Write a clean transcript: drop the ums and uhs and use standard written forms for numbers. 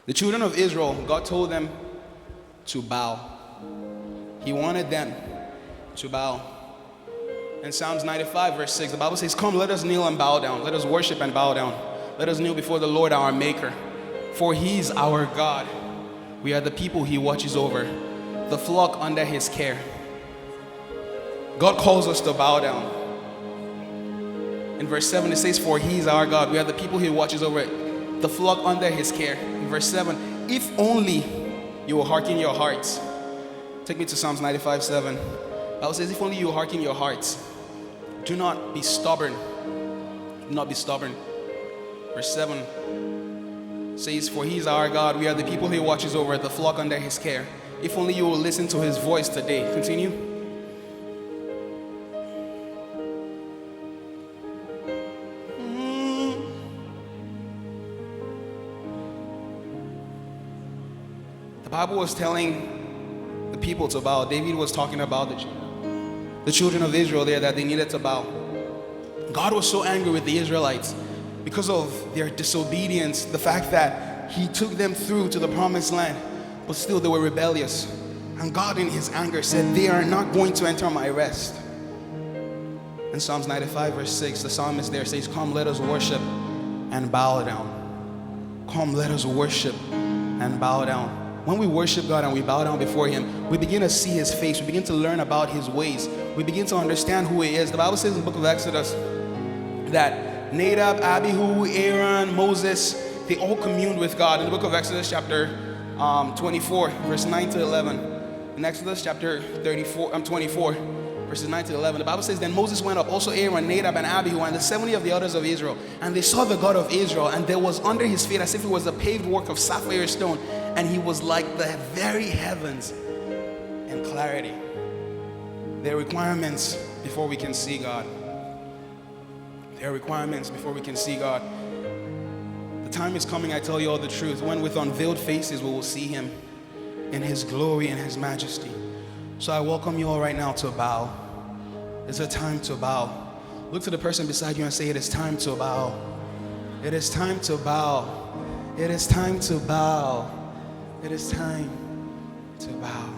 The children of Israel, God told them to bow. He wanted them to bow. In Psalms 95 verse 6, the Bible says, "Come, let us kneel and bow down. Let us worship and bow down. Let us kneel before the Lord our Maker. For He is our God. We are the people He watches over, the flock under His care." God calls us to bow down. In verse 7 it says, "For He is our God. We are the people He watches over, the flock under His care." In verse 7, "If only you will hearken your hearts." Take me to Psalms 95:7. The Bible says, "If only you will hearken your hearts. Do not be stubborn. Do not be stubborn." Verse 7 says, "For He is our God. We are the people He watches over, the flock under His care. If only you will listen to His voice today." Continue. The Bible was telling the people to bow. David was talking about the children of Israel there, that they needed to bow. God was so angry with the Israelites because of their disobedience, the fact that He took them through to the promised land, but still they were rebellious. And God in His anger said, "They are not going to enter my rest." In Psalms 95 verse 6, the psalmist there says, "Come, let us worship and bow down." Come, let us worship and bow down. When we worship God and we bow down before Him, we begin to see His face. We begin to learn about His ways. We begin to understand who He is. The Bible says in the book of Exodus that Nadab, Abihu, Aaron, Moses, they all communed with God. In the book of Exodus chapter 24, verse 9 to 11. In Exodus chapter 24, verses 9 to 11, the Bible says, "Then Moses went up, also Aaron, Nadab, and Abihu, and the 70 of the elders of Israel. And they saw the God of Israel, and there was under His feet as if it was a paved work of sapphire stone. And He was like the very heavens in clarity." There are requirements before we can see God. There are requirements before we can see God. The time is coming, I tell you all the truth, when with unveiled faces we will see Him in His glory and His majesty. So I welcome you all right now to bow. It's a time to bow. Look to the person beside you and say, "It is time to bow. It is time to bow. It is time to bow. It is time to bow."